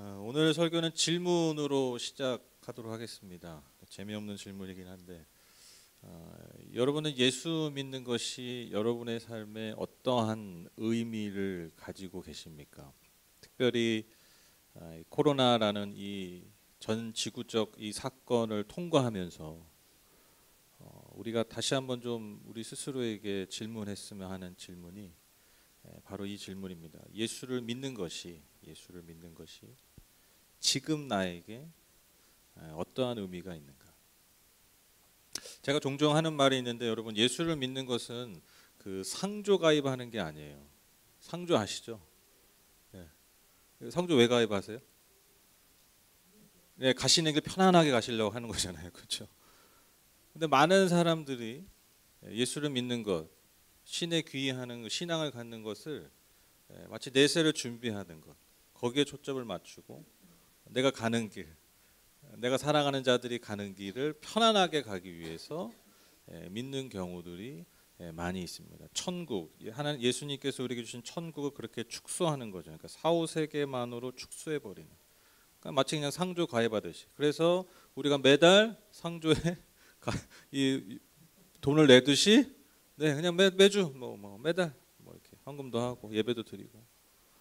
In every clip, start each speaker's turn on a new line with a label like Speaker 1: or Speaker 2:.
Speaker 1: 오늘 설교는 질문으로 시작하도록 하겠습니다. 재미없는 질문이긴 한데 여러분은 예수 믿는 것이 여러분의 삶에 어떠한 의미를 가지고 계십니까? 특별히 코로나라는 이 전 지구적 이 사건을 통과하면서 우리가 다시 한번 좀 우리 스스로에게 질문했으면 하는 질문이 바로 이 질문입니다. 예수를 믿는 것이 지금 나에게 어떠한 의미가 있는가? 제가 종종 하는 말이 있는데 여러분, 예수를 믿는 것은 그 상조 가입하는 게 아니에요. 상조 아시죠? 네. 상조 왜 가입하세요? 네, 가시는 길 편안하게 가시려고 하는 거잖아요, 그렇죠? 근데 많은 사람들이 예수를 믿는 것, 신에 귀의하는 신앙을 갖는 것을 마치 내세를 준비하는 것, 거기에 초점을 맞추고 내가 가는 길, 내가 사랑하는 자들이 가는 길을 편안하게 가기 위해서 믿는 경우들이 많이 있습니다. 천국, 하나님 예수님께서 우리에게 주신 천국을 그렇게 축소하는 거죠. 그러니까 사후세계만으로 축소해 버리는. 그러니까 마치 그냥 상조 가입하듯이. 그래서 우리가 매달 상조에 이 돈을 내듯이, 네, 그냥 매주 매달 이렇게 헌금도 하고 예배도 드리고,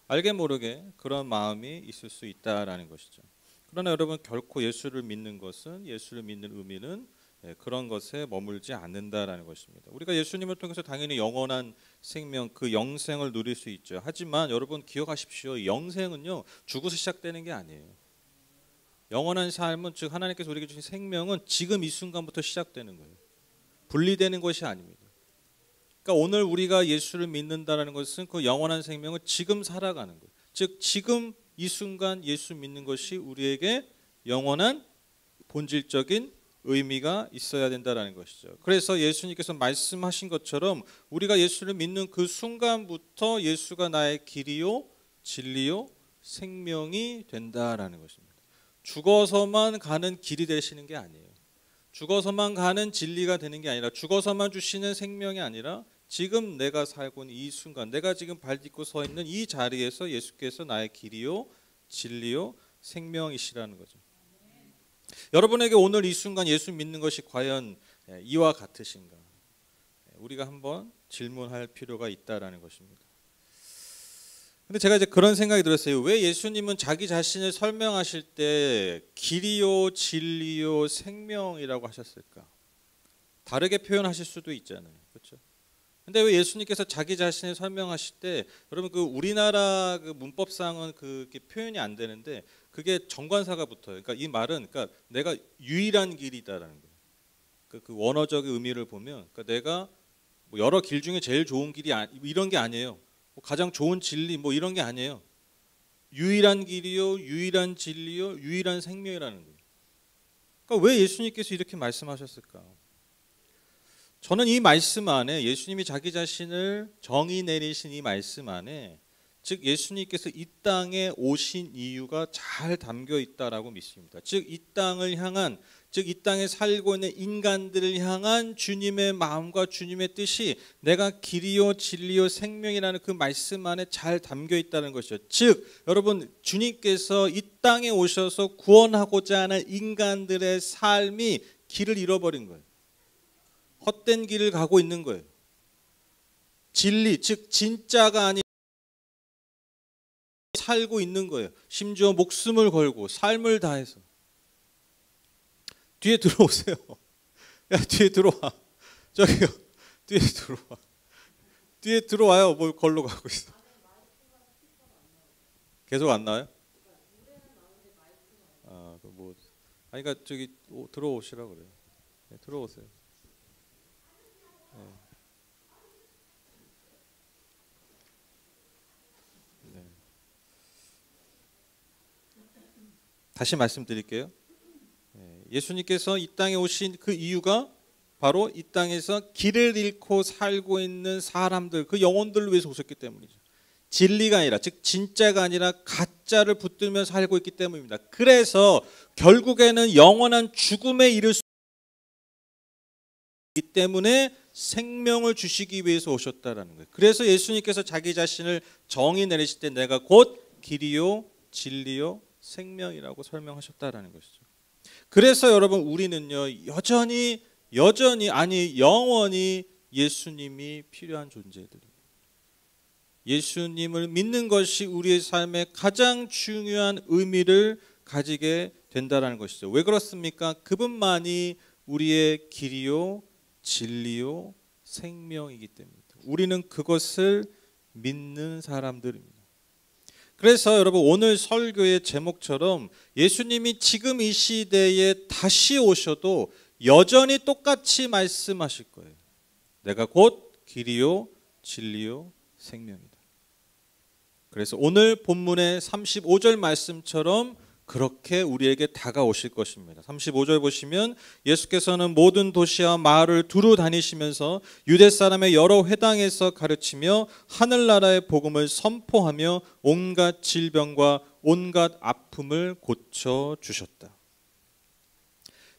Speaker 1: 알게 모르게 그런 마음이 있을 수 있다라는 것이죠. 그러나 여러분, 결코 예수를 믿는 것은, 예수를 믿는 의미는 그런 것에 머물지 않는다라는 것입니다. 우리가 예수님을 통해서 당연히 영원한 생명, 그 영생을 누릴 수 있죠. 하지만 여러분 기억하십시오. 영생은요, 죽어서 시작되는 게 아니에요. 영원한 삶은, 즉 하나님께서 우리에게 주신 생명은 지금 이 순간부터 시작되는 거예요. 분리되는 것이 아닙니다. 그러니까 오늘 우리가 예수를 믿는다라는 것은 그 영원한 생명을 지금 살아가는 거예요. 즉 지금 이 순간 예수 믿는 것이 우리에게 영원한 본질적인 의미가 있어야 된다라는 것이죠. 그래서 예수님께서 말씀하신 것처럼 우리가 예수를 믿는 그 순간부터 예수가 나의 길이요, 진리요, 생명이 된다라는 것입니다. 죽어서만 가는 길이 되시는 게 아니에요. 죽어서만 가는 진리가 되는 게 아니라, 죽어서만 주시는 생명이 아니라 지금 내가 살고 있는 이 순간, 내가 지금 발 딛고 서 있는 이 자리에서 예수께서 나의 길이요, 진리요, 생명이시라는 거죠. 여러분에게 오늘 이 순간 예수 믿는 것이 과연 이와 같으신가? 우리가 한번 질문할 필요가 있다라는 것입니다. 근데 제가 이제 그런 생각이 들었어요. 왜 예수님은 자기 자신을 설명하실 때 길이요, 진리요, 생명이라고 하셨을까? 다르게 표현하실 수도 있잖아요, 그렇죠? 근데 왜 예수님께서 자기 자신을 설명하실 때, 여러분 그 우리나라 그 문법상은 그게 표현이 안 되는데 그게 정관사가 붙어요. 그러니까 이 말은, 그러니까 내가 유일한 길이다라는 거예요. 그 원어적인 의미를 보면, 그러니까 내가 뭐 여러 길 중에 제일 좋은 길이 이런 게 아니에요. 가장 좋은 진리 이런 게 아니에요. 유일한 길이요, 유일한 진리요, 유일한 생명이라는 거예요. 그러니까 왜 예수님께서 이렇게 말씀하셨을까? 저는 이 말씀 안에, 예수님이 자기 자신을 정의 내리신 이 말씀 안에, 즉 예수님께서 이 땅에 오신 이유가 잘 담겨 있다라고 믿습니다. 즉 이 땅을 향한, 즉 이 땅에 살고 있는 인간들을 향한 주님의 마음과 주님의 뜻이 내가 길이요, 진리요, 생명이라는 그 말씀 안에 잘 담겨 있다는 것이죠. 즉 여러분, 주님께서 이 땅에 오셔서 구원하고자 하는 인간들의 삶이 길을 잃어버린 거예요. 헛된 길을 가고 있는 거예요. 진리, 즉 진짜가 아닌 살고 있는 거예요. 심지어 목숨을 걸고 삶을 다해서. 뒤에 들어오세요. 야, 뒤에 들어와. 저기요, 뒤에 들어와. 뒤에 들어와요. 뭘 걸로 가고 있어. 계속 안 나와요? 그러니까 저기 들어오시라 그래요. 네, 들어오세요. 네. 다시 말씀드릴게요. 예수님께서 이 땅에 오신 그 이유가 바로 이 땅에서 길을 잃고 살고 있는 사람들, 그 영혼들을 위해서 오셨기 때문이죠. 진리가 아니라, 즉 진짜가 아니라 가짜를 붙들며 살고 있기 때문입니다. 그래서 결국에는 영원한 죽음에 이를 수 있기 때문에 생명을 주시기 위해서 오셨다라는 거예요. 그래서 예수님께서 자기 자신을 정의 내리실 때 내가 곧 길이요, 진리요, 생명이라고 설명하셨다라는 것이죠. 그래서 여러분 우리는요 여전히 아니 영원히 예수님이 필요한 존재들이에요. 예수님을 믿는 것이 우리의 삶의 가장 중요한 의미를 가지게 된다는 것이죠. 왜 그렇습니까? 그분만이 우리의 길이요 진리요 생명이기 때문입니다. 우리는 그것을 믿는 사람들입니다. 그래서 여러분 오늘 설교의 제목처럼 예수님이 지금 이 시대에 다시 오셔도 여전히 똑같이 말씀하실 거예요. 내가 곧 길이요 진리요 생명이다. 그래서 오늘 본문의 35절 말씀처럼 그렇게 우리에게 다가오실 것입니다. 35절 보시면 예수께서는 모든 도시와 마을을 두루 다니시면서 유대 사람의 여러 회당에서 가르치며 하늘나라의 복음을 선포하며 온갖 질병과 온갖 아픔을 고쳐주셨다.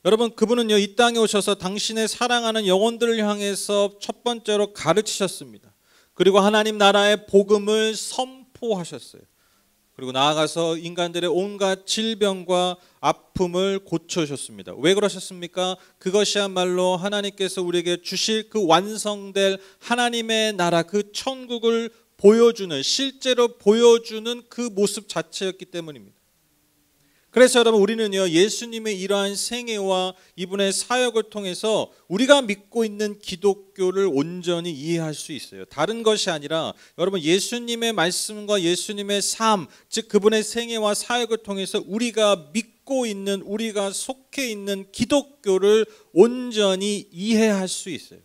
Speaker 1: 여러분 그분은요 이 땅에 오셔서 당신의 사랑하는 영혼들을 향해서 첫 번째로 가르치셨습니다. 그리고 하나님 나라의 복음을 선포하셨어요. 그리고 나아가서 인간들의 온갖 질병과 아픔을 고쳐주셨습니다. 왜 그러셨습니까? 그것이야말로 하나님께서 우리에게 주실 그 완성될 하나님의 나라, 그 천국을 보여주는, 실제로 보여주는 그 모습 자체였기 때문입니다. 그래서 여러분 우리는요 예수님의 이러한 생애와 이분의 사역을 통해서 우리가 믿고 있는 기독교를 온전히 이해할 수 있어요. 다른 것이 아니라 여러분 예수님의 말씀과 예수님의 삶, 즉 그분의 생애와 사역을 통해서 우리가 믿고 있는, 우리가 속해 있는 기독교를 온전히 이해할 수 있어요.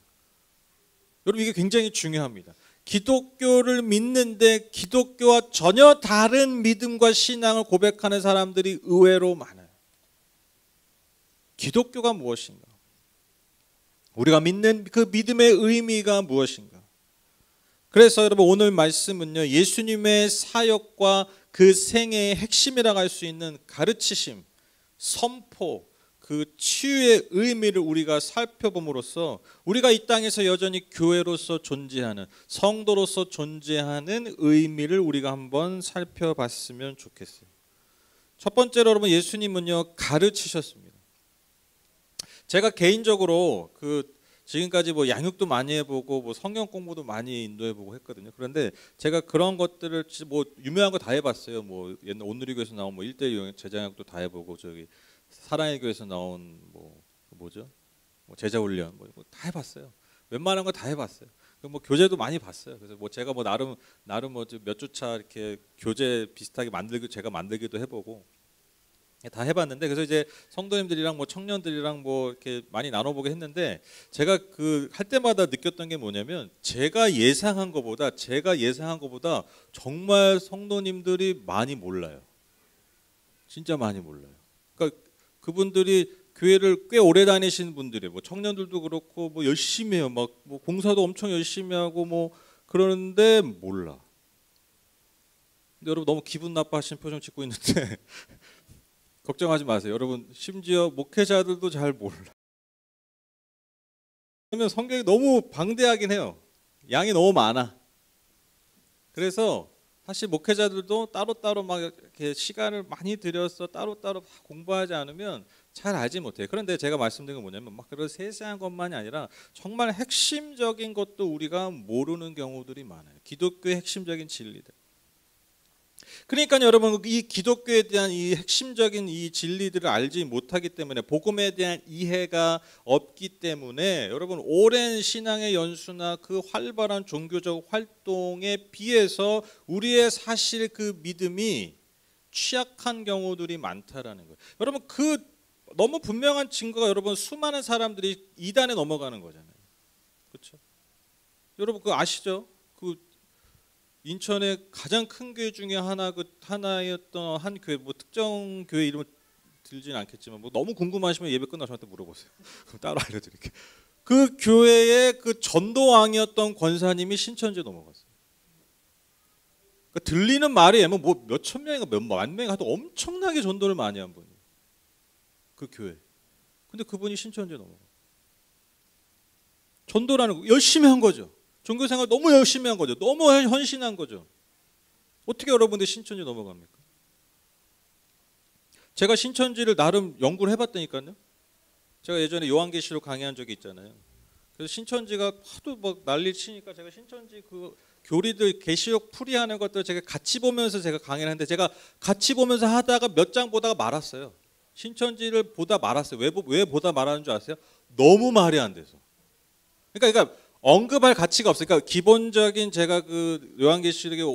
Speaker 1: 여러분 이게 굉장히 중요합니다. 기독교를 믿는데 기독교와 전혀 다른 믿음과 신앙을 고백하는 사람들이 의외로 많아요. 기독교가 무엇인가? 우리가 믿는 그 믿음의 의미가 무엇인가? 그래서 여러분 오늘 말씀은요 예수님의 사역과 그 생애의 핵심이라고 할 수 있는 가르치심, 선포, 그 치유의 의미를 우리가 살펴봄으로써 우리가 이 땅에서 여전히 교회로서 존재하는, 성도로서 존재하는 의미를 우리가 한번 살펴봤으면 좋겠어요. 첫 번째로 여러분 예수님은요 가르치셨습니다. 제가 개인적으로 지금까지 뭐 양육도 많이 해보고 뭐 성경 공부도 많이 인도해보고 했거든요. 그런데 제가 그런 것들을 뭐 유명한 거 다 해봤어요. 뭐 옛날 온누리교에서 나온 뭐 1:1 제자양육도 다 해보고 저기 사랑의 교회에서 나온 뭐 제자 훈련 뭐 다 해봤어요. 웬만한 거 다 해봤어요. 뭐 교재도 많이 봤어요. 그래서 뭐 제가 뭐 나름 뭐 몇 주차 이렇게 교재 비슷하게 제가 만들기도 해보고 다 해봤는데, 그래서 이제 성도님들이랑 뭐 청년들이랑 뭐 이렇게 많이 나눠보게 했는데 제가 할 때마다 느꼈던 게 뭐냐면 제가 예상한 것보다 정말 성도님들이 많이 몰라요. 진짜 많이 몰라요. 그러니까 그분들이 교회를 꽤 오래 다니신 분들이에요. 뭐 청년들도 그렇고 뭐 열심히 해요. 막 뭐 봉사도 엄청 열심히 하고 뭐 그러는데 몰라. 근데 여러분 너무 기분 나빠하시는 표정 짓고 있는데 걱정하지 마세요. 여러분 심지어 목회자들도 잘 몰라. 왜냐면 성경이 너무 방대하긴 해요. 양이 너무 많아. 그래서 사실 목회자들도 따로따로 막 이렇게 시간을 많이 들여서 따로따로 공부하지 않으면 잘 알지 못해요. 그런데 제가 말씀드린 건 뭐냐면 막 그런 세세한 것만이 아니라 정말 핵심적인 것도 우리가 모르는 경우들이 많아요. 기독교의 핵심적인 진리들. 그러니까 여러분 이 기독교에 대한 이 핵심적인 이 진리들을 알지 못하기 때문에, 복음에 대한 이해가 없기 때문에 여러분 오랜 신앙의 연수나 그 활발한 종교적 활동에 비해서 우리의 사실 그 믿음이 취약한 경우들이 많다라는 거예요. 여러분 너무 분명한 증거가 여러분 수많은 사람들이 이단에 넘어가는 거잖아요. 그렇죠? 여러분 그거 아시죠? 인천의 가장 큰 교회 중에 하나였던 한 교회, 뭐 특정 교회 이름을 들지는 않겠지만 뭐 너무 궁금하시면 예배 끝나서 저한테 물어보세요. 그럼 따로 알려드릴게요. 그 교회의 그 전도왕이었던 권사님이 신천지에 넘어갔어요. 그러니까 들리는 말이 뭐 몇천 명인가 몇만 명이 하도 엄청나게 전도를 많이 한 분이에요. 그 교회. 근데 그분이 신천지에 넘어갔어요. 전도라는 거 열심히 한 거죠. 종교생활 너무 열심히 한 거죠. 너무 헌신한 거죠. 어떻게 여러분들 신천지 넘어갑니까? 제가 신천지를 나름 연구를 해봤다니까요. 제가 예전에 요한계시록 강의한 적이 있잖아요. 그래서 신천지가 하도 막 난리 치니까 제가 신천지 그 교리들 계시록 풀이하는 것들 제가 같이 보면서 제가 강의를 했는데 제가 같이 보면서 하다가 몇 장 보다가 말았어요. 신천지를 보다 말았어요. 왜 보다 말하는 줄 아세요? 너무 말이 안 돼서. 그러니까 언급할 가치가 없어요. 그러니까 기본적인 제가 그 요한계시록의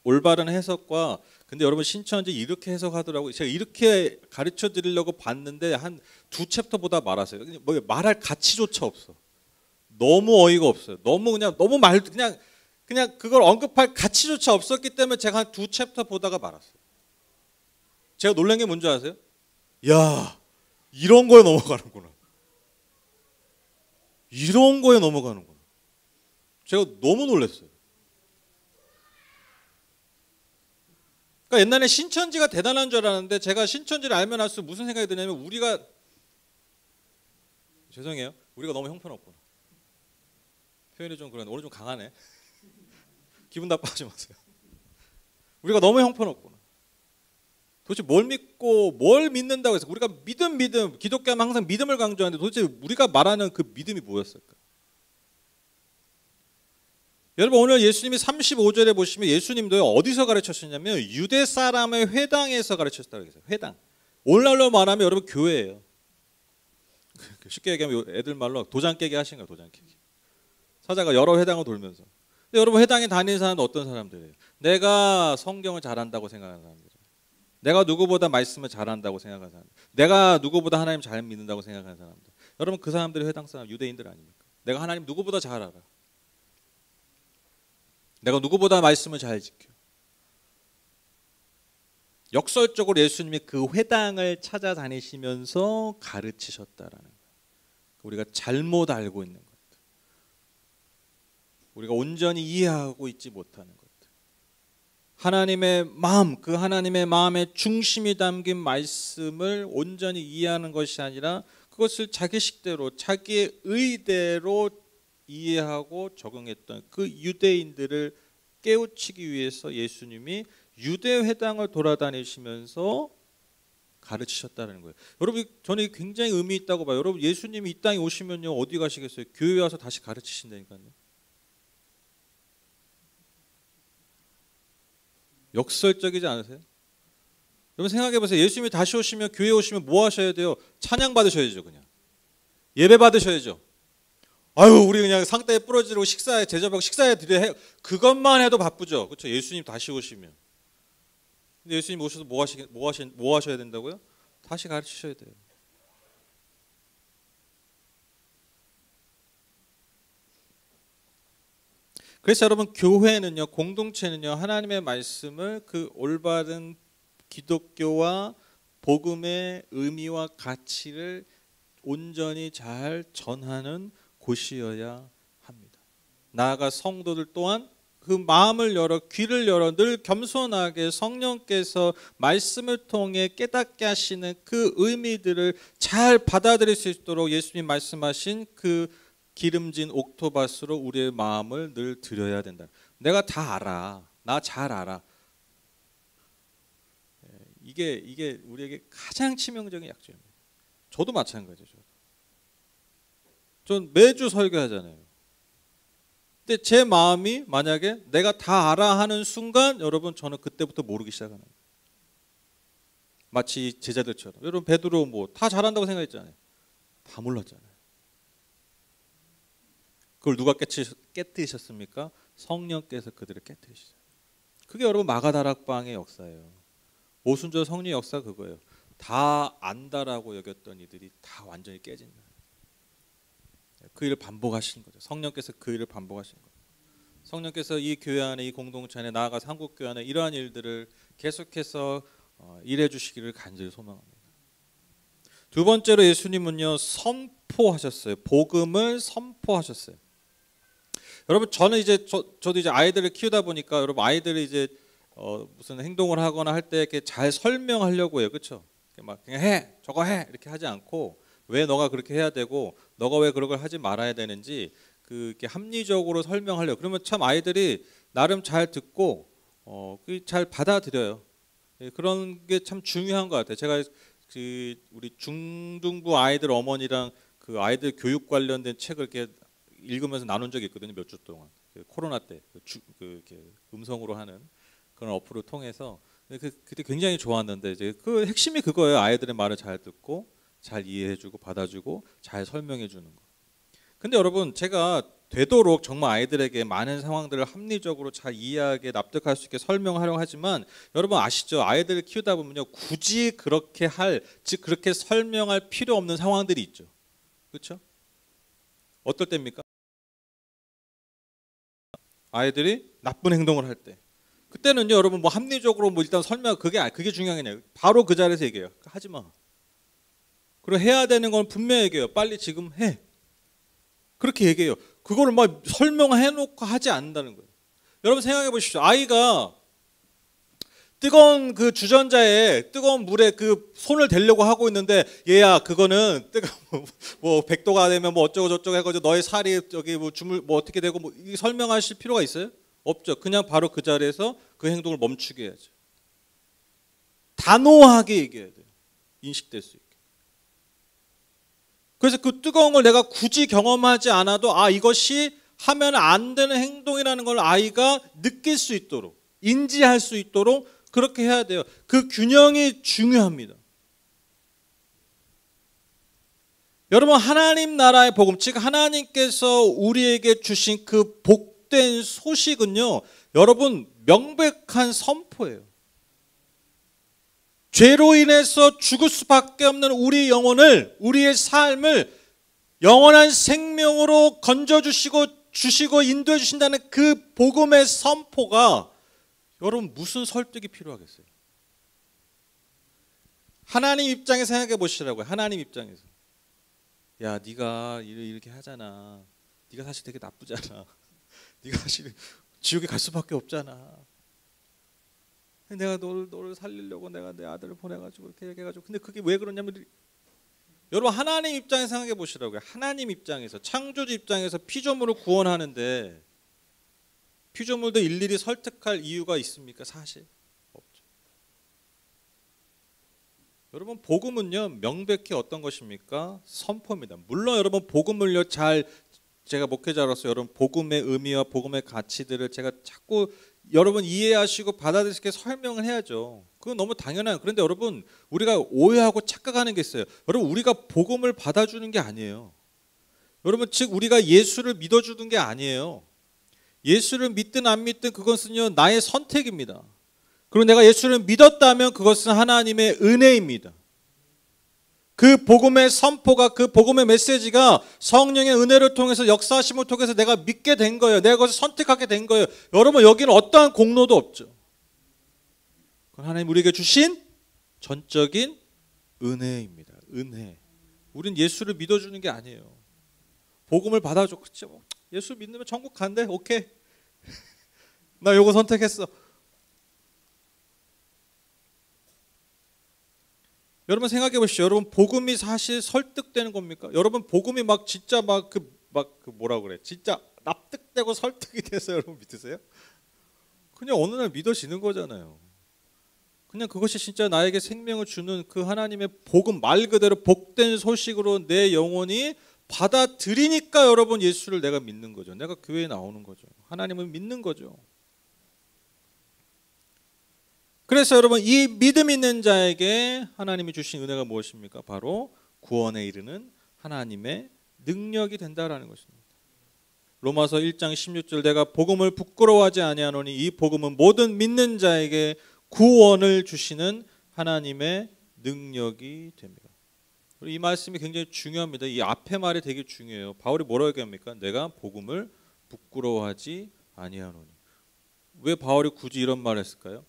Speaker 1: 올바른 해석과 근데 여러분 신천지 이렇게 해석하더라고요. 제가 이렇게 가르쳐 드리려고 봤는데 한 두 챕터보다 말았어요. 뭐 말할 가치조차 없어. 너무 어이가 없어요. 너무 그냥 그걸 언급할 가치조차 없었기 때문에 제가 한 두 챕터 보다가 말았어요. 제가 놀란 게 뭔지 아세요? 야, 이런 거에 넘어가는구나. 이런 거에 넘어가는구나. 제가 너무 놀랐어요. 그러니까 옛날에 신천지가 대단한 줄 알았는데 제가 신천지를 알면 알수록 무슨 생각이 드냐면 우리가 죄송해요. 우리가 너무 형편없구나. 표현이 좀 그런데 오늘 좀 강하네. 기분 나빠하지 마세요. 우리가 너무 형편없구나. 도대체 뭘 믿고 뭘 믿는다고 해서 우리가 믿음 기독교하면 항상 믿음을 강조하는데 도대체 우리가 말하는 그 믿음이 뭐였을까? 여러분 오늘 예수님이 35절에 보시면 예수님도 어디서 가르쳤냐면 유대 사람의 회당에서 가르쳤다고 했어요. 회당. 오늘날로 말하면 여러분 교회예요. 쉽게 얘기하면 애들 말로 도장 깨기 하신 거예요. 도장 깨기. 사자가 여러 회당을 돌면서. 근데 여러분 회당에 다니는 사람은 어떤 사람들이에요? 내가 성경을 잘한다고 생각하는 사람들이에요. 내가 누구보다 말씀을 잘한다고 생각하는 사람들. 내가 누구보다 하나님 잘 믿는다고 생각하는 사람들. 여러분 그 사람들이 회당 사람 유대인들 아닙니까? 내가 하나님 누구보다 잘 알아. 내가 누구보다 말씀을 잘 지켜. 역설적으로 예수님이 그 회당을 찾아다니시면서 가르치셨다라는 거예요. 우리가 잘못 알고 있는 것들. 우리가 온전히 이해하고 있지 못하는 것들. 하나님의 마음, 그 하나님의 마음의 중심이 담긴 말씀을 온전히 이해하는 것이 아니라 그것을 자기 식대로 자기의 의대로 이해하고 적응했던 그 유대인들을 깨우치기 위해서 예수님이 유대 회당을 돌아다니시면서 가르치셨다는 거예요. 여러분 저는 굉장히 의미 있다고 봐요. 여러분 예수님이 이 땅에 오시면요 어디 가시겠어요? 교회 와서 다시 가르치신다니까요. 역설적이지 않으세요? 여러분 생각해 보세요. 예수님이 다시 오시면 교회 오시면 뭐 하셔야 돼요? 찬양 받으셔야죠. 그냥 예배 받으셔야죠. 아유 우리 그냥 상대에 부러지고 식사에 제자하고 식사해 드려 해 그것만 해도 바쁘죠. 그렇죠? 예수님 다시 오시면. 근데 예수님 오셔서 뭐 하셔야 된다고요? 다시 가르치셔야 돼요. 그래서 여러분 교회는요, 공동체는요, 하나님의 말씀을 그 올바른 기독교와 복음의 의미와 가치를 온전히 잘 전하는 곳이어야 합니다. 나아가 성도들 또한 그 마음을 열어 귀를 열어 늘 겸손하게 성령께서 말씀을 통해 깨닫게 하시는 그 의미들을 잘 받아들일 수 있도록 예수님 말씀하신 그 기름진 옥토밭으로 우리의 마음을 늘 드려야 된다. 내가 다 알아. 나 잘 알아. 이게 우리에게 가장 치명적인 약점입니다. 저도 마찬가지죠. 전 매주 설교하잖아요. 근데 제 마음이 만약에 내가 다 알아 하는 순간 여러분 저는 그때부터 모르기 시작하는 거예요. 마치 제자들처럼. 여러분 베드로 뭐 다 잘한다고 생각했잖아요. 다 몰랐잖아요. 그걸 누가 깨뜨리셨습니까? 성령께서 그들을 깨뜨리시죠. 그게 여러분 마가다락방의 역사예요. 오순절 성령 역사 그거예요. 다 안다라고 여겼던 이들이 다 완전히 깨진다. 그 일을 반복하시는 거죠. 성령께서 그 일을 반복하시는 거예요. 성령께서 이 교회 안에 이 공동체 안에 나아가서 한국교회 안에 이러한 일들을 계속해서 일해 주시기를 간절히 소망합니다. 두 번째로 예수님은요 선포하셨어요. 복음을 선포하셨어요. 여러분 저는 이제 저도 이제 아이들을 키우다 보니까 여러분 아이들이 이제 무슨 행동을 하거나 할 때 이렇게 잘 설명하려고 해요, 그렇죠? 막 그냥 해, 저거 해 이렇게 하지 않고 왜 너가 그렇게 해야 되고 너가 왜 그런 걸 하지 말아야 되는지 그렇게 합리적으로 설명하려고. 그러면 참 아이들이 나름 잘 듣고 잘 받아들여요. 그런 게 참 중요한 것 같아요. 제가 우리 중등부 아이들 어머니랑 그 아이들 교육 관련된 책을 이렇게 읽으면서 나눈 적이 있거든요. 몇 주 동안 코로나 때 이렇게 음성으로 하는 그런 어플을 통해서 그때 굉장히 좋았는데 이제 그 핵심이 그거예요. 아이들의 말을 잘 듣고 잘 이해해주고 받아주고 잘 설명해주는 거. 근데 여러분 제가 되도록 정말 아이들에게 많은 상황들을 합리적으로 잘 이해하게 납득할 수 있게 설명하려고 하지만 여러분 아시죠? 아이들을 키우다 보면요 굳이 그렇게 즉 그렇게 설명할 필요 없는 상황들이 있죠. 그렇죠? 어떨 때입니까? 아이들이 나쁜 행동을 할 때. 그때는요 여러분 뭐 합리적으로 뭐 일단 그게 중요한 게 아니에요. 바로 그 자리에서 얘기해요. 하지 마. 그리고 해야 되는 건 분명히 얘기해요. 빨리 지금 해. 그렇게 얘기해요. 그거를 막 설명해놓고 하지 않는다는 거예요. 여러분 생각해 보십시오. 아이가 뜨거운 그 주전자에 뜨거운 물에 그 손을 대려고 하고 있는데 얘야 그거는 뜨거운 뭐 100도가 되면 뭐 어쩌고 저쩌고 해가지고 너의 살이 저기 뭐 주물 뭐 어떻게 되고 뭐 이게 설명하실 필요가 있어요? 없죠. 그냥 바로 그 자리에서 그 행동을 멈추게 해야죠. 단호하게 얘기해야 돼요. 인식될 수 있게. 그래서 그 뜨거운 걸 내가 굳이 경험하지 않아도 이것이 하면 안 되는 행동이라는 걸 아이가 느낄 수 있도록 인지할 수 있도록 그렇게 해야 돼요. 그 균형이 중요합니다. 여러분 하나님 나라의 복음 즉 하나님께서 우리에게 주신 그 복된 소식은요 여러분 명백한 선포예요. 죄로 인해서 죽을 수밖에 없는 우리 영혼을 우리의 삶을 영원한 생명으로 건져주시고 인도해 주신다는 그 복음의 선포가 여러분 무슨 설득이 필요하겠어요? 하나님 입장에서 생각해 보시라고요. 하나님 입장에서 야 네가 이렇게 하잖아. 네가 사실 되게 나쁘잖아. 네가 사실 지옥에 갈 수밖에 없잖아. 내가 너를 살리려고 내가 내 아들을 보내가지고 이렇게 얘기해가지고 근데 그게 왜 그러냐면 여러분 하나님 입장에서 생각해 보시라고요. 하나님 입장에서 창조주 입장에서 피조물을 구원하는데 피조물도 일일이 설득할 이유가 있습니까? 사실 없죠. 여러분 복음은요 명백히 어떤 것입니까? 선포입니다. 물론 여러분 복음을요 제가 목회자로서 여러분 복음의 의미와 복음의 가치들을 제가 자꾸 여러분 이해하시고 받아들이시게 설명을 해야죠. 그건 너무 당연해요. 그런데 여러분 우리가 오해하고 착각하는 게 있어요. 여러분 우리가 복음을 받아주는 게 아니에요. 여러분 즉 우리가 예수를 믿어주는 게 아니에요. 예수를 믿든 안 믿든 그것은요 나의 선택입니다. 그리고 내가 예수를 믿었다면 그것은 하나님의 은혜입니다. 그 복음의 선포가 그 복음의 메시지가 성령의 은혜를 통해서 역사하심을 통해서 내가 믿게 된 거예요. 내가 그것을 선택하게 된 거예요. 여러분 여기는 어떠한 공로도 없죠. 그건 하나님 우리에게 주신 전적인 은혜입니다. 은혜. 우린 예수를 믿어주는 게 아니에요. 복음을 받아줘. 그치? 예수 믿으면 천국 간대. 오케이. 나 요거 선택했어. 여러분 생각해 보시죠. 여러분 복음이 사실 설득되는 겁니까? 여러분 복음이 막 진짜 뭐라 그래? 진짜 납득되고 설득이 돼서 여러분 믿으세요? 그냥 어느 날 믿어지는 거잖아요. 그냥 그것이 진짜 나에게 생명을 주는 그 하나님의 복음 말 그대로 복된 소식으로 내 영혼이 받아들이니까 여러분 예수를 내가 믿는 거죠. 내가 교회에 나오는 거죠. 하나님을 믿는 거죠. 그래서 여러분 이 믿음 있는 자에게 하나님이 주신 은혜가 무엇입니까? 바로 구원에 이르는 하나님의 능력이 된다라는 것입니다. 로마서 1장 16절 내가 복음을 부끄러워하지 아니하노니 이 복음은 모든 믿는 자에게 구원을 주시는 하나님의 능력이 됩니다. 이 말씀이 굉장히 중요합니다. 이 앞에 말이 되게 중요해요. 바울이 뭐라고 얘기합니까? 내가 복음을 부끄러워하지 아니하노니. 왜 바울이 굳이 이런 말을 했을까요?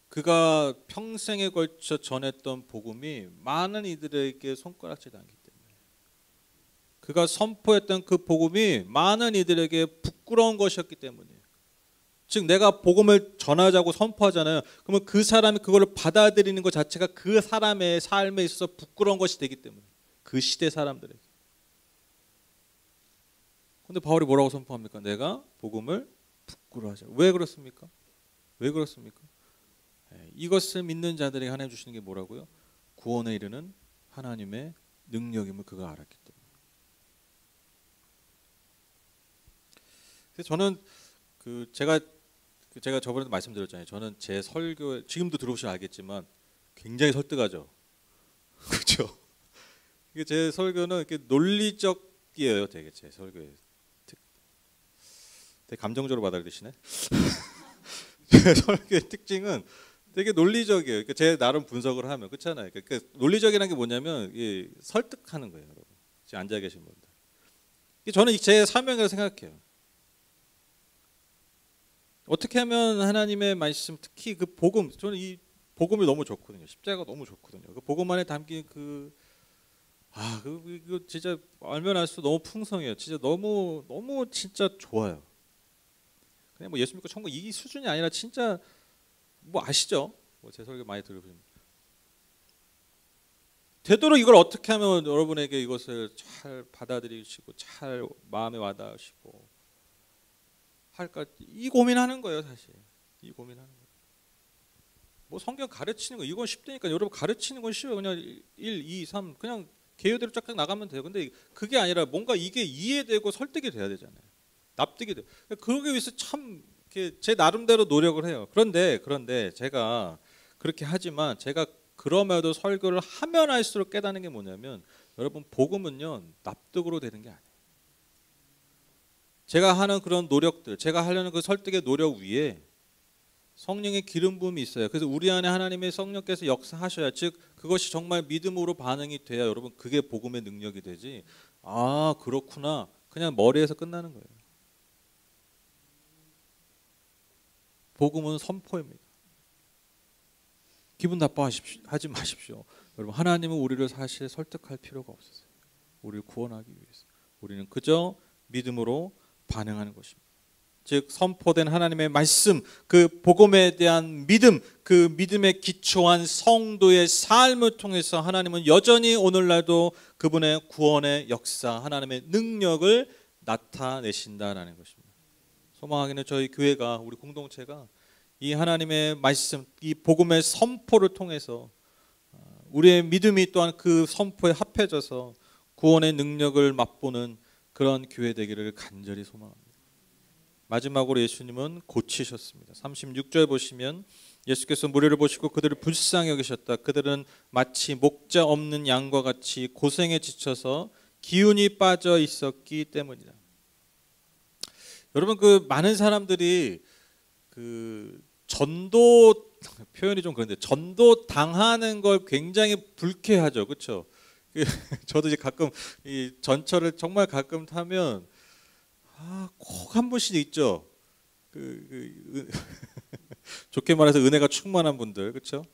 Speaker 1: 그가 평생에 걸쳐 전했던 복음이 많은 이들에게 손가락질 당했기 때문에 그가 선포했던 그 복음이 많은 이들에게 부끄러운 것이었기 때문이에요. 즉 내가 복음을 전하자고 선포하잖아요. 그러면 그 사람이 그걸 받아들이는 것 자체가 그 사람의 삶에 있어서 부끄러운 것이 되기 때문에 그 시대 사람들에게. 그런데 바울이 뭐라고 선포합니까? 내가 복음을 부끄러워하지. 왜 그렇습니까? 왜 그렇습니까? 이것을 믿는 자들에게 하나님 주시는 게 뭐라고요? 구원에 이르는 하나님의 능력임을 그가 알았기 때문에. 그래서 저는 제가 저번에도 말씀드렸잖아요. 저는 제 설교 지금도 들어보시면 알겠지만 굉장히 설득하죠. 그렇죠? 제 설교는 이렇게 논리적이에요. 되게 제 설교에 되게 감정적으로 받아들이시네. 제 설교의 특징은 되게 논리적이에요. 그러니까 제 나름 분석을 하면 그렇잖아요. 그러니까 논리적이라는 게 뭐냐면 설득하는 거예요, 여러분. 지금 앉아 계신 분들. 저는 제 사명이라고 생각해요. 어떻게 하면 하나님의 말씀, 특히 그 복음, 저는 이 복음이 너무 좋거든요. 십자가가 너무 좋거든요. 그 복음 안에 담긴 이거 진짜 알면 알수록 너무 풍성해요. 진짜 너무 진짜 좋아요. 그냥 뭐 예수 믿고 천국 이 수준이 아니라 진짜 뭐 아시죠? 뭐 제 설교 많이 들으시면 되도록 이걸 어떻게 하면 여러분에게 이것을 잘 받아들이시고 잘 마음에 와닿으시고 할까 이 고민하는 거예요, 사실. 이 고민하는 거예요. 뭐 성경 가르치는 거 이건 쉽다니까. 여러분 가르치는 건 쉬워요. 그냥 1, 2, 3 그냥 개요대로 쫙쫙 나가면 돼요. 근데 그게 아니라 뭔가 이게 이해되고 설득이 돼야 되잖아요. 납득이 돼요. 그러기 위해서 참 제 나름대로 노력을 해요. 그런데 제가 그렇게 하지만 제가 그럼에도 설교를 하면 할수록 깨닫는 게 뭐냐면 여러분 복음은요 납득으로 되는 게 아니에요. 제가 하는 그런 노력들, 제가 하려는 그 설득의 노력 위에 성령의 기름 부음이 있어요. 그래서 우리 안에 하나님의 성령께서 역사하셔야, 즉 그것이 정말 믿음으로 반응이 돼야 여러분 그게 복음의 능력이 되지. 아 그렇구나. 그냥 머리에서 끝나는 거예요. 복음은 선포입니다. 기분 나빠하지 마십시오. 여러분 하나님은 우리를 사실 설득할 필요가 없었어요. 우리를 구원하기 위해서. 우리는 그저 믿음으로 반응하는 것입니다. 즉 선포된 하나님의 말씀, 그 복음에 대한 믿음, 그 믿음에 기초한 성도의 삶을 통해서 하나님은 여전히 오늘날도 그분의 구원의 역사, 하나님의 능력을 나타내신다라는 것입니다. 소망하기는 저희 교회가, 우리 공동체가 이 하나님의 말씀, 이 복음의 선포를 통해서 우리의 믿음이 또한 그 선포에 합해져서 구원의 능력을 맛보는 그런 교회 되기를 간절히 소망합니다. 마지막으로 예수님은 고치셨습니다. 36절 보시면 예수께서 무리를 보시고 그들을 불쌍히 여기셨다. 그들은 마치 목자 없는 양과 같이 고생에 지쳐서 기운이 빠져 있었기 때문이다. 여러분 그 많은 사람들이 그 전도 표현이 좀 그런데 전도 당하는 걸 굉장히 불쾌하죠, 그렇죠? 저도 이제 가끔 이 전철을 정말 가끔 타면 꼭 한 분씩 있죠. 좋게 말해서 은혜가 충만한 분들, 그렇죠?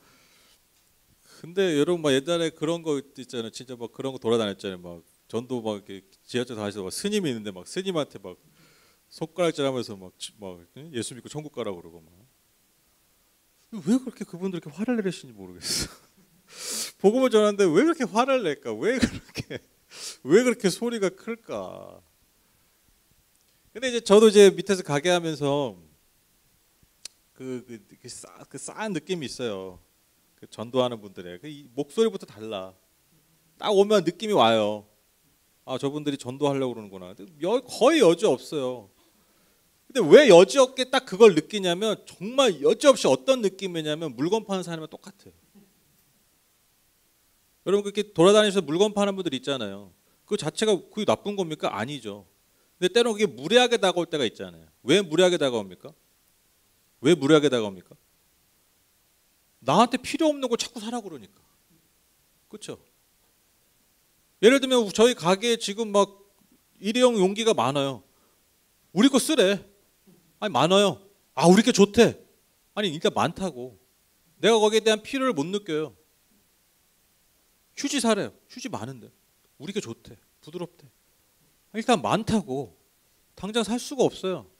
Speaker 1: 근데 여러분 막 옛날에 그런 거 있잖아요. 진짜 막 그런 거 돌아다녔잖아요. 막 전도 막 이렇게 지하철 다니면서 막 스님이 있는데 막 스님한테 막 손가락질하면서 막 예수 믿고 천국 가라고 그러고 막. 왜 그렇게 그분들 이렇게 화를 내시는지 모르겠어. 복음을 전하는데 왜 그렇게 화를 낼까? 왜 그렇게 소리가 클까? 근데 이제 저도 이제 밑에서 가게 하면서 그 싸한 느낌이 있어요. 그 전도하는 분들의 그 목소리부터 달라. 딱 오면 느낌이 와요. 아 저분들이 전도하려고 그러는구나. 거의 여지 없어요. 근데 왜 여지없게 딱 그걸 느끼냐면 정말 여지없이 어떤 느낌이냐면 물건 파는 사람이랑 똑같아요. 여러분 그렇게 돌아다니면서 물건 파는 분들 있잖아요. 그 자체가 그게 나쁜 겁니까? 아니죠. 근데 때로는 그게 무례하게 다가올 때가 있잖아요. 왜 무례하게 다가옵니까? 왜 무례하게 다가옵니까? 나한테 필요 없는 걸 자꾸 사라고 그러니까. 그렇죠? 예를 들면 저희 가게에 지금 막 일회용 용기가 많아요. 우리 거 쓰래. 아니 많아요. 아 우리 게 좋대. 아니 일단 많다고. 내가 거기에 대한 필요를 못 느껴요. 휴지 사래요. 휴지 많은데. 우리 게 좋대. 부드럽대. 일단 많다고. 당장 살 수가 없어요.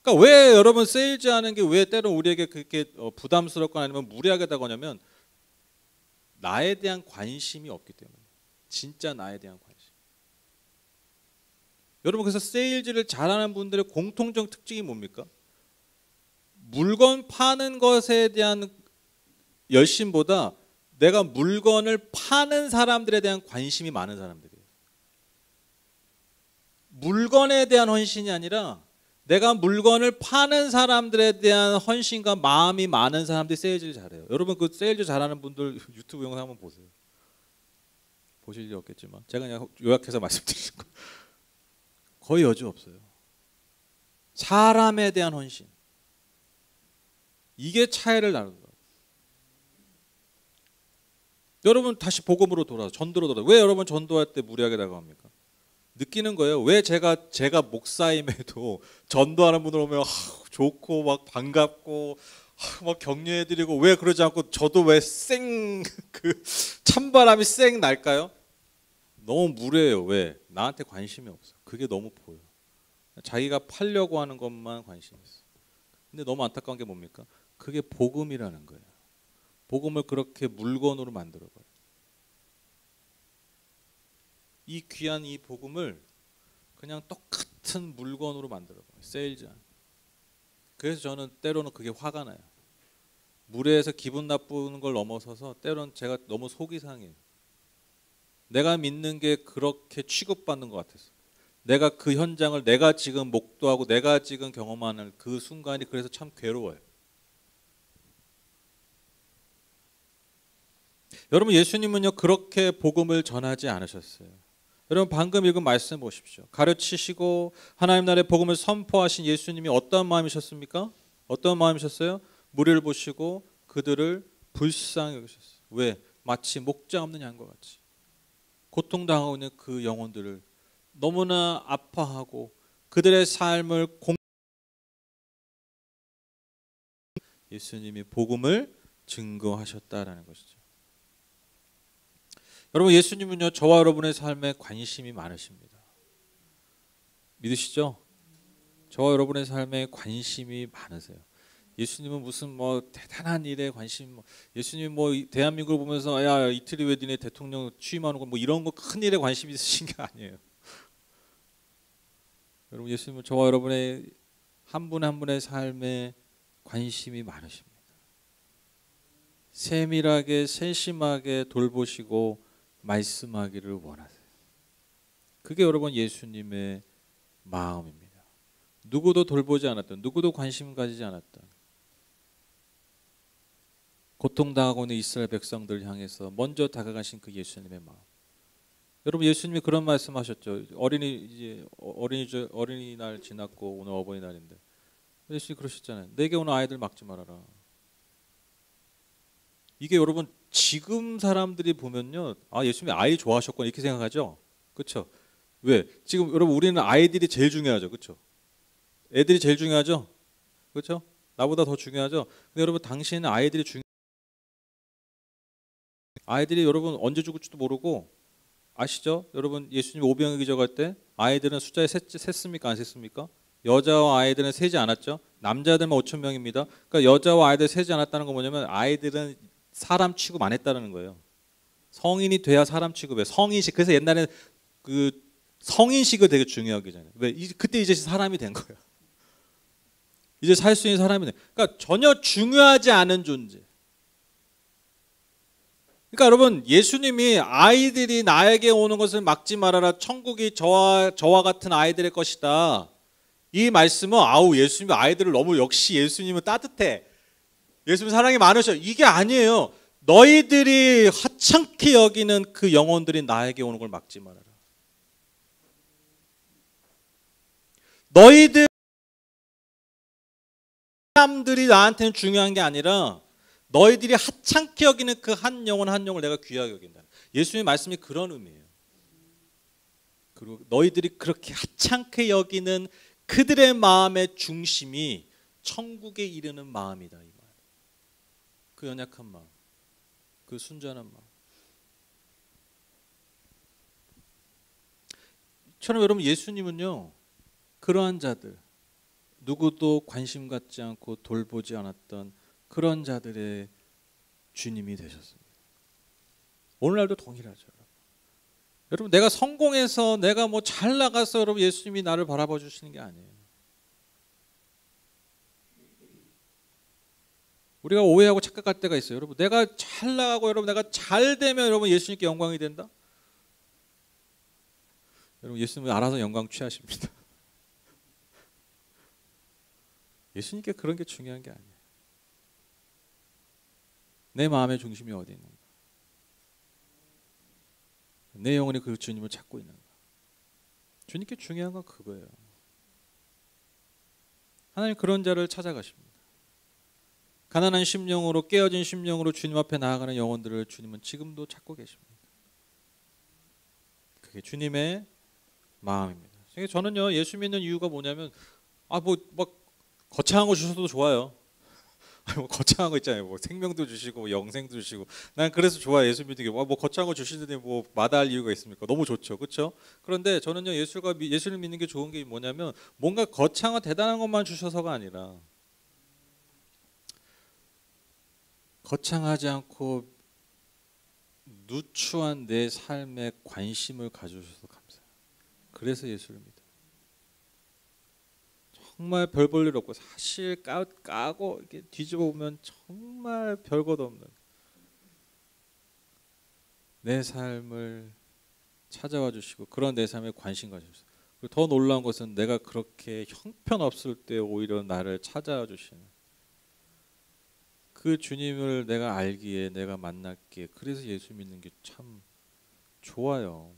Speaker 1: 그러니까 왜 여러분 세일즈하는 게 왜 때로 우리에게 그렇게 부담스럽거나 아니면 무리하게 다가오냐면 나에 대한 관심이 없기 때문에. 진짜 나에 대한 관심. 여러분 그래서 세일즈를 잘하는 분들의 공통적 특징이 뭡니까? 물건 파는 것에 대한 열심보다 내가 물건을 파는 사람들에 대한 관심이 많은 사람들이에요. 물건에 대한 헌신이 아니라 내가 물건을 파는 사람들에 대한 헌신과 마음이 많은 사람들이 세일즈를 잘해요. 여러분 그 세일즈 잘하는 분들 유튜브 영상 한번 보세요. 보실 일 없겠지만 제가 그냥 요약해서 말씀드리는 거 거의 여지 없어요. 사람에 대한 헌신, 이게 차이를 나누는 거예요. 여러분 다시 복음으로 돌아서 전도로 돌아서 왜 여러분 전도할 때 무리하게 다가갑니까? 느끼는 거예요. 왜 제가 목사임에도 전도하는 분들 오면 좋고 막 반갑고 막 격려해드리고 왜 그러지 않고 저도 왜 그 찬바람이 쌩 날까요? 너무 무례해요. 왜? 나한테 관심이 없어. 그게 너무 보여. 자기가 팔려고 하는 것만 관심이 있어. 근데 너무 안타까운 게 뭡니까? 그게 복음이라는 거예요. 복음을 그렇게 물건으로 만들어버려. 이 귀한 이 복음을 그냥 똑같은 물건으로 만들어버려. 세일즈. 그래서 저는 때로는 그게 화가 나요. 무례해서 기분 나쁘는 걸 넘어서서 때로는 제가 너무 속이 상해요. 내가 믿는 게 그렇게 취급받는 것 같아서. 내가 그 현장을 내가 지금 목도하고 내가 지금 경험하는 그 순간이 그래서 참 괴로워요. 여러분 예수님은요 그렇게 복음을 전하지 않으셨어요. 여러분 방금 읽은 말씀 보십시오. 가르치시고 하나님 나라의 복음을 선포하신 예수님이 어떤 마음이셨습니까? 어떤 마음이셨어요? 무리를 보시고 그들을 불쌍히 여기셨어요. 왜? 마치 목자 없는 양과 같이 고통당하고 있는 그 영혼들을 너무나 아파하고 그들의 삶을 예수님이 복음을 증거하셨다라는 것이죠. 여러분 예수님은요 저와 여러분의 삶에 관심이 많으십니다. 믿으시죠? 저와 여러분의 삶에 관심이 많으세요. 예수님은 무슨 뭐 대단한 일에 관심, 예수님 뭐 대한민국을 보면서 야 이틀이 왜 니네 대통령 취임하는 거 뭐 이런 거 큰 일에 관심 있으신 게 아니에요. 여러분 예수님은 저와 여러분의 한 분 한 분의 삶에 관심이 많으십니다. 세밀하게 세심하게 돌보시고 말씀하기를 원하세요. 그게 여러분 예수님의 마음입니다. 누구도 돌보지 않았던, 누구도 관심 가지지 않았던 고통당하고 있는 이스라엘 백성들을 향해서 먼저 다가가신 그 예수님의 마음. 여러분 예수님이 그런 말씀하셨죠. 어린이날 지났고 오늘 어버이날인데 예수님이 그러셨잖아요. 내게 오는 아이들 막지 말아라. 이게 여러분 지금 사람들이 보면요, 아 예수님이 아이 좋아하셨구나 이렇게 생각하죠. 그렇죠? 왜? 지금 여러분 우리는 아이들이 제일 중요하죠. 그렇죠? 애들이 제일 중요하죠. 그렇죠? 나보다 더 중요하죠. 근데 여러분 당시에는 아이들이 여러분 언제 죽을지도 모르고 아시죠? 여러분 예수님 오병이어 기적할 때 아이들은 숫자에 셌습니까? 안 셌습니까? 여자와 아이들은 세지 않았죠. 남자들만 5천 명입니다. 그러니까 여자와 아이들 세지 않았다는 건 뭐냐면 아이들은 사람 취급 안 했다는 거예요. 성인이 돼야 사람 취급해. 성인식. 그래서 옛날에 그 성인식을 되게 중요하게 하잖아요. 왜? 그때 이제 사람이 된 거예요. 이제 살 수 있는 사람이 된. 그러니까 전혀 중요하지 않은 존재. 그러니까 여러분 예수님이 아이들이 나에게 오는 것을 막지 말아라. 천국이 저와 같은 아이들의 것이다. 이 말씀은 예수님이 아이들을 너무 역시 예수님은 따뜻해. 예수님 사랑이 많으셔. 이게 아니에요. 너희들이 하찮게 여기는 그 영혼들이 나에게 오는 걸 막지 말아라. 너희들 사람들이 나한테는 중요한 게 아니라 너희들이 하찮게 여기는 그 한 영혼 한 영을 내가 귀하게 여긴다. 예수님의 말씀이 그런 의미예요. 그리고 너희들이 그렇게 하찮게 여기는 그들의 마음의 중심이 천국에 이르는 마음이다. 이 말. 그 연약한 마음, 그 순전한 마음. 처럼 여러분 예수님은요 그러한 자들, 누구도 관심 갖지 않고 돌보지 않았던 그런 자들의 주님이 되셨습니다. 오늘날도 동일하죠. 여러분 내가 성공해서 내가 뭐 잘 나가서 여러분 예수님이 나를 바라봐 주시는 게 아니에요. 우리가 오해하고 착각할 때가 있어요. 여러분, 내가 잘 나가고 여러분 내가 잘 되면 여러분 예수님께 영광이 된다. 여러분, 예수님은 알아서 영광 취하십니다. 예수님께 그런 게 중요한 게 아니에요. 내 마음의 중심이 어디 있는가? 내 영혼이 그 주님을 찾고 있는가? 주님께 중요한 건 그거예요. 하나님 그런 자를 찾아가십니다. 가난한 심령으로, 깨어진 심령으로 주님 앞에 나아가는 영혼들을 주님은 지금도 찾고 계십니다. 그게 주님의 마음입니다. 저는요, 예수 믿는 이유가 뭐냐면, 막 거창한 거 주셔도 좋아요. 뭐 거창한 거 있잖아요. 뭐 생명도 주시고 뭐 영생도 주시고. 난 그래서 좋아요. 예수 믿는 게. 뭐 거창한 거 주시는데 뭐 마다할 이유가 있습니까? 너무 좋죠. 그렇죠? 그런데 저는요, 예수를 믿는 게 좋은 게 뭐냐면, 뭔가 거창한 대단한 것만 주셔서가 아니라 거창하지 않고 누추한 내 삶에 관심을 가져주셔서 감사해요. 그래서 예수를 믿어요. 정말 별 볼 일 없고, 사실 까고 이렇게 뒤집어 보면 정말 별것 없는 내 삶을 찾아와 주시고, 그런 내 삶에 관심 가져주세요. 그리고 더 놀라운 것은 내가 그렇게 형편없을 때 오히려 나를 찾아와 주시는 그 주님을 내가 알기에, 내가 만났기에, 그래서 예수 믿는 게 참 좋아요.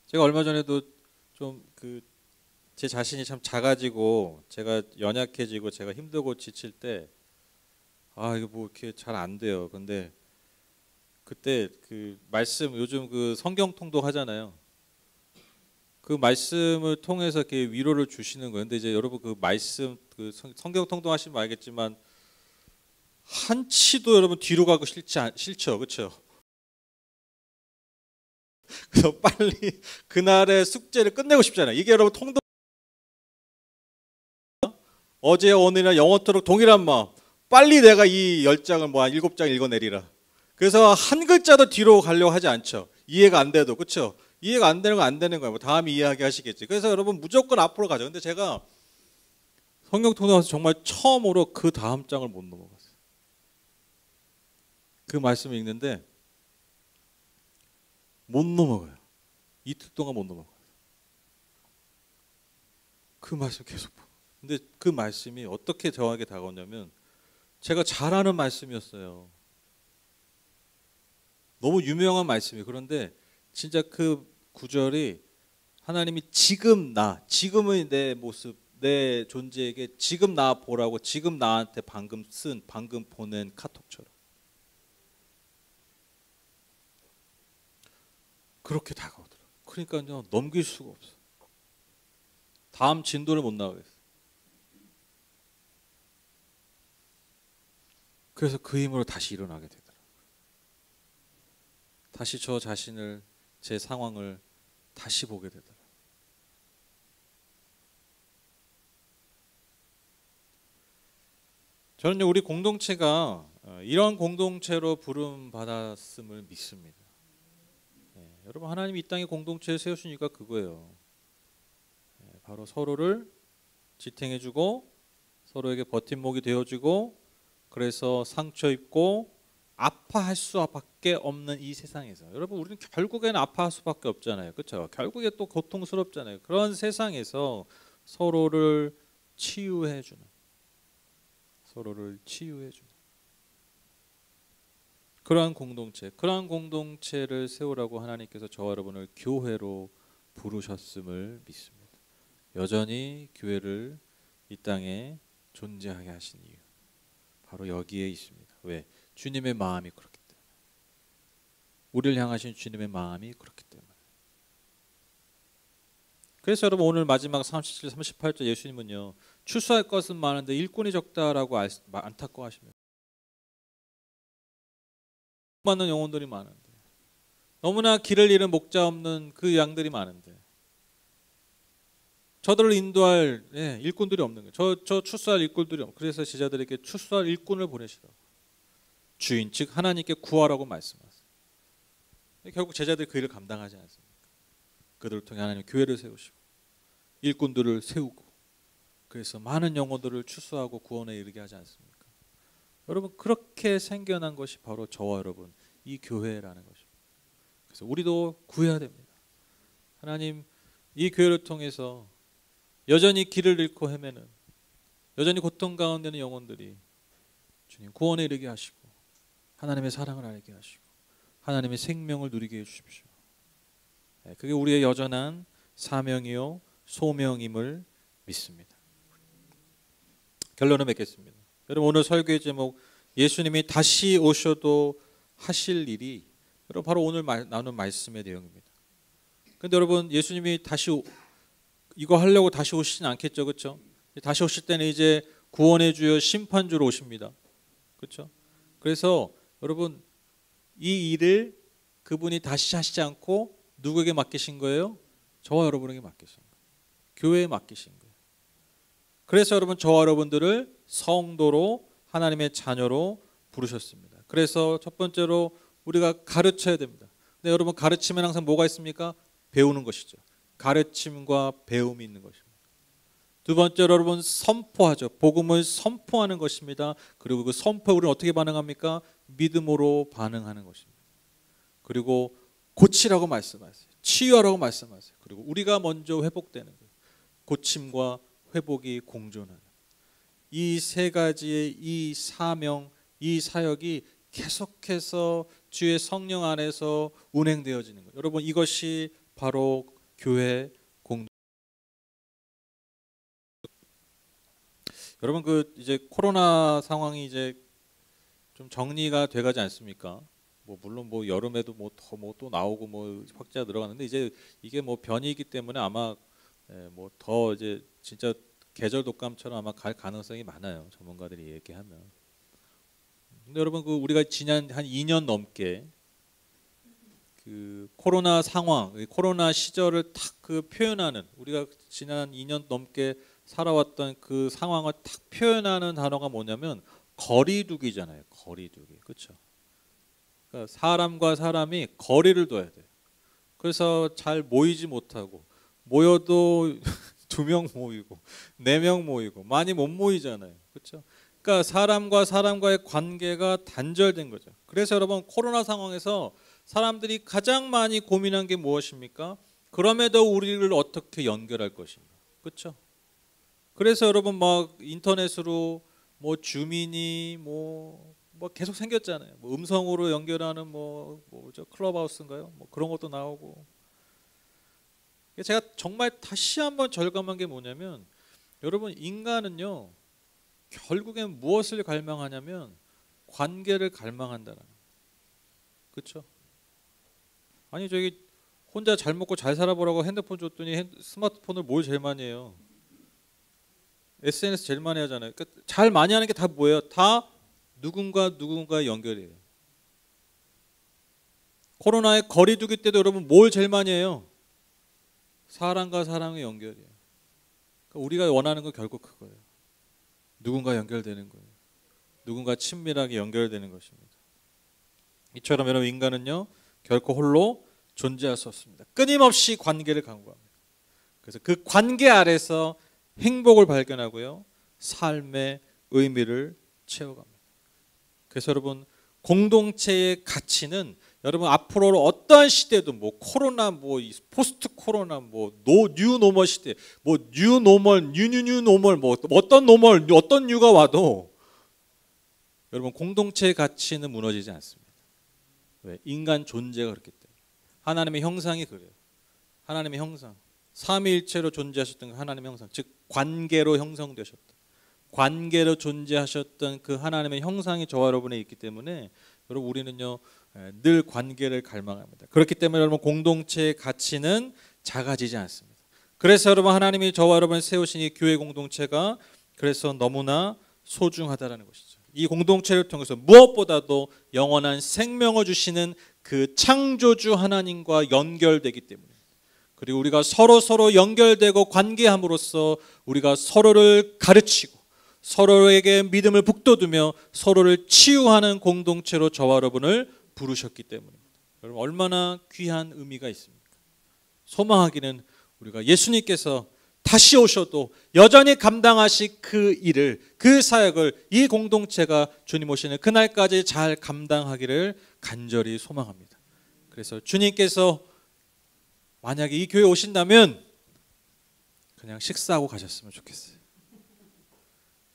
Speaker 1: 제가 얼마 전에도 좀 제 자신이 참 작아지고 제가 연약해지고 제가 힘들고 지칠 때, 이거 뭐 이렇게 잘 안 돼요. 근데 그때 그 말씀, 요즘 그 성경 통독 하잖아요. 그 말씀을 통해서 이렇게 위로를 주시는 거예요. 근데 이제 여러분, 그 말씀, 그 성경 통독 하시면 알겠지만 한치도 여러분 뒤로 가고 싫죠, 그렇죠? 그래서 빨리 그날의 숙제를 끝내고 싶잖아요. 이게 여러분 통독, 어제 오늘이나 영원토록 동일한 마음, 빨리 내가 이 10장을 뭐 한 7장 읽어내리라. 그래서 한 글자도 뒤로 가려고 하지 않죠. 이해가 안 돼도. 그렇죠? 이해가 안 되는 건 안 되는 거예요. 뭐 다음에 이해하게 하시겠지. 그래서 여러분 무조건 앞으로 가죠. 근데 제가 성경 통독에서 정말 처음으로 그 다음 장을 못 넘어갔어요. 그 말씀을 읽는데 못 넘어가요. 이틀 동안 못 넘어가요. 그 말씀 계속 보고. 근데 그 말씀이 어떻게 저에게 다가오냐면, 제가 잘 아는 말씀이었어요. 너무 유명한 말씀이에요. 그런데 진짜 그 구절이 하나님이 지금의 내 모습, 내 존재에게 지금 나 보라고, 지금 나한테 방금 보낸 카톡처럼 그렇게 다가오더라고요. 그러니까요, 넘길 수가 없어요. 다음 진도를 못 나가겠어요. 그래서 그 힘으로 다시 일어나게 되더라고요. 다시 저 자신을, 제 상황을 다시 보게 되더라고요. 저는 우리 공동체가 이런 공동체로 부름 받았음을 믿습니다. 여러분, 하나님이 이 땅에 공동체를 세우시니까 그거예요. 바로 서로를 지탱해주고, 서로에게 버팀목이 되어주고, 그래서 상처 입고 아파할 수밖에 없는 이 세상에서, 여러분, 우리는 결국에는 아파할 수밖에 없잖아요. 그렇죠? 결국에 또 고통스럽잖아요. 그런 세상에서 서로를 치유해주는 그러한 공동체를 세우라고 하나님께서 저와 여러분을 교회로 부르셨음을 믿습니다. 여전히 교회를 이 땅에 존재하게 하신 이유, 바로 여기에 있습니다. 왜? 주님의 마음이 그렇기 때문에. 우리를 향하신 주님의 마음이 그렇기 때문에. 그래서 여러분, 오늘 마지막 37, 38절 예수님은요, 출소할 것은 많은데 일꾼이 적다라고 안타까워하십니다. 많은 영혼들이 많은데, 너무나 길을 잃은 목자 없는 그 양들이 많은데, 저들을 인도할 일꾼들이 없는 거예요. 저 출소할 일꾼들이 없는. 그래서 제자들에게 출소할 일꾼을 보내시라고, 주인 즉 하나님께 구하라고 말씀하세요. 결국 제자들이 그 일을 감당하지 않습니까? 그들을 통해 하나님 교회를 세우시고 일꾼들을 세우고 그래서 많은 영혼들을 추수하고 구원에 이르게 하지 않습니까? 여러분 그렇게 생겨난 것이 바로 저와 여러분 이 교회라는 것입니다. 그래서 우리도 구해야 됩니다. 하나님 이 교회를 통해서 여전히 길을 잃고 헤매는 여전히 고통 가운데 있는 영혼들이 주님 구원에 이르게 하시고 하나님의 사랑을 알게 하시고 하나님의 생명을 누리게 해주십시오. 그게 우리의 여전한 사명이요 소명임을 믿습니다. 결론을 맺겠습니다. 여러분 오늘 설교의 제목 예수님이 다시 오셔도 하실 일이 여러분 바로 오늘 나눈 말씀의 내용입니다. 그런데 여러분 예수님이 이거 하려고 다시 오시진 않겠죠, 그렇죠? 다시 오실 때는 이제 구원의 주여 심판주로 오십니다, 그렇죠? 그래서 여러분 이 일을 그분이 다시 하시지 않고 누구에게 맡기신 거예요? 저와 여러분에게 맡기신 거예요. 교회에 맡기신 거예요. 그래서 여러분 저와 여러분들을 성도로 하나님의 자녀로 부르셨습니다. 그래서 첫 번째로 우리가 가르쳐야 됩니다. 근데 여러분 가르치면 항상 뭐가 있습니까? 배우는 것이죠. 가르침과 배움이 있는 것입니다. 두 번째로 여러분 선포하죠. 복음을 선포하는 것입니다. 그리고 그 선포에 우리는 어떻게 반응합니까? 믿음으로 반응하는 것입니다. 그리고 고치라고 말씀하세요. 치유하라고 말씀하세요. 그리고 우리가 먼저 회복되는 거예요. 고침과 회복이 공존하는 이 세 가지의 이 사명, 이 사역이 계속해서 주의 성령 안에서 운행되어지는 거예요. 여러분 이것이 바로 교회 공동. 여러분 이제 코로나 상황이 이제 좀 정리가 돼가지 않습니까? 물론 여름에도 또 나오고 확진자 늘어가는데 이제 이게 변이이기 때문에 아마 더 이제 진짜 계절 독감처럼 아마 갈 가능성이 많아요. 전문가들이 얘기하면. 근데 여러분 우리가 지난 한 2년 넘게 그 코로나 상황, 코로나 시절을 딱 표현하는 우리가 지난 2년 넘게 살아왔던 그 상황을 딱 표현하는 단어가 뭐냐면 거리두기잖아요. 거리두기, 그렇죠? 그러니까 사람과 사람이 거리를 둬야 돼요. 그래서 잘 모이지 못하고 모여도 2명 모이고 4명 모이고 많이 못 모이잖아요, 그렇죠? 그러니까 사람과 사람과의 관계가 단절된 거죠. 그래서 여러분 코로나 상황에서 사람들이 가장 많이 고민한 게 무엇입니까? 그럼에도 우리를 어떻게 연결할 것인가, 그렇죠? 그래서 여러분 인터넷으로 주민이 계속 생겼잖아요. 음성으로 연결하는 클럽하우스인가요? 그런 것도 나오고. 제가 정말 다시 한번 절감한 게 뭐냐면 여러분 인간은요 결국엔 무엇을 갈망하냐면 관계를 갈망한다는 거예요. 그렇죠? 아니 저기 혼자 잘 먹고 잘 살아보라고 핸드폰 줬더니 스마트폰을 뭘 제일 많이 해요? SNS 제일 많이 하잖아요. 그러니까 잘 많이 하는 게 다 뭐예요? 다 누군가 연결이에요. 코로나에 거리두기 때도 여러분 뭘 제일 많이 해요? 사람과 사람의 연결이에요. 그러니까 우리가 원하는 건 결국 그거예요. 누군가 연결되는 거예요. 누군가 친밀하게 연결되는 것입니다. 이처럼 여러분 인간은요 결코 홀로 존재할 수 없습니다. 끊임없이 관계를 강구합니다. 그래서 그 관계 아래서 행복을 발견하고요 삶의 의미를 채워갑니다. 그래서 여러분 공동체의 가치는 여러분 앞으로 어떠한 시대도 코로나 포스트 코로나 뉴 노멀 시대 뉴 노멀 어떤 노멀 어떤 뉴가 와도 여러분 공동체의 가치는 무너지지 않습니다. 왜? 인간 존재가 그렇기 때문에. 하나님의 형상이 그래요. 하나님의 형상. 삼위일체로 존재하셨던 하나님의 형상, 즉 관계로 형성되셨던 관계로 존재하셨던 그 하나님의 형상이 저와 여러분에 있기 때문에 여러분 우리는요 늘 관계를 갈망합니다. 그렇기 때문에 여러분 공동체의 가치는 작아지지 않습니다. 그래서 여러분 하나님이 저와 여러분을 세우신 이 교회 공동체가 그래서 너무나 소중하다라는 것이죠. 이 공동체를 통해서 무엇보다도 영원한 생명을 주시는 그 창조주 하나님과 연결되기 때문에 그리고 우리가 서로 연결되고 관계함으로써 우리가 서로를 가르치고 서로에게 믿음을 북돋우며 서로를 치유하는 공동체로 저와 여러분을 부르셨기 때문입니다. 여러분 얼마나 귀한 의미가 있습니까? 소망하기는 우리가 예수님께서 다시 오셔도 여전히 감당하실 그 일을, 그 사역을 이 공동체가 주님 오시는 그날까지 잘 감당하기를 간절히 소망합니다. 그래서 주님께서 만약에 이 교회 오신다면 그냥 식사하고 가셨으면 좋겠어요.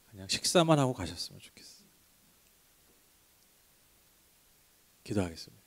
Speaker 1: 그냥 식사만 하고 가셨으면 좋겠어요. 기도하겠습니다.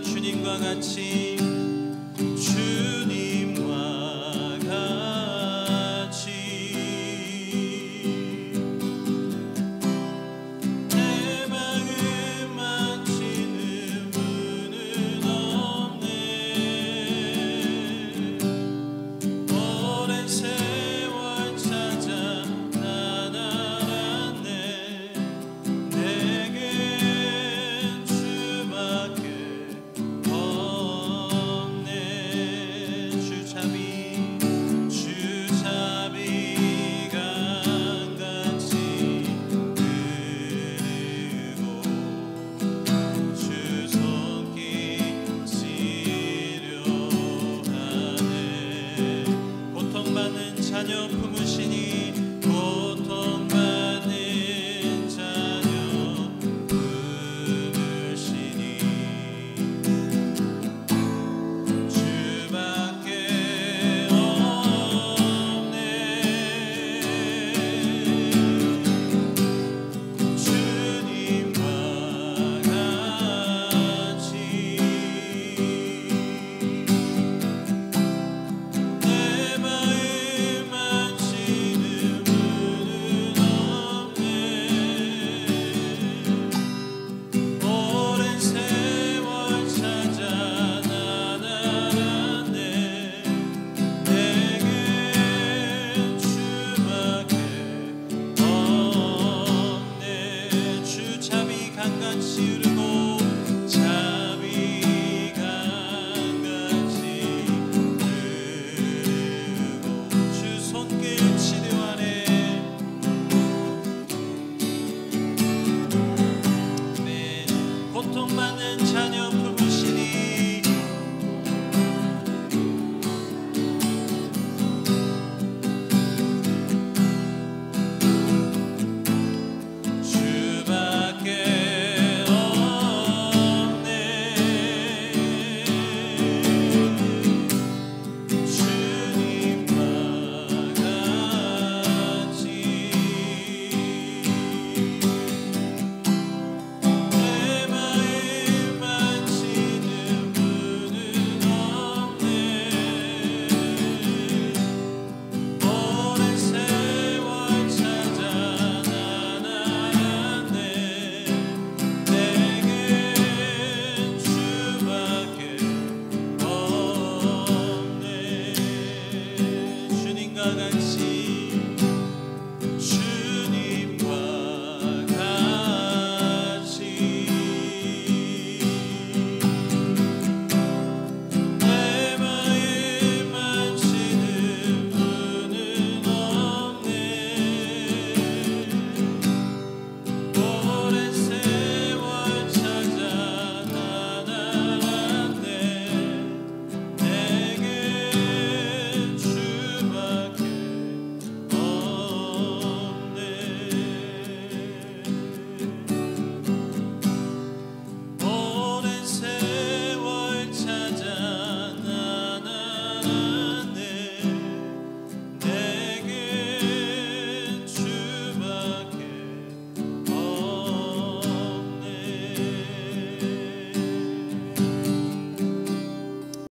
Speaker 1: 주님과 같이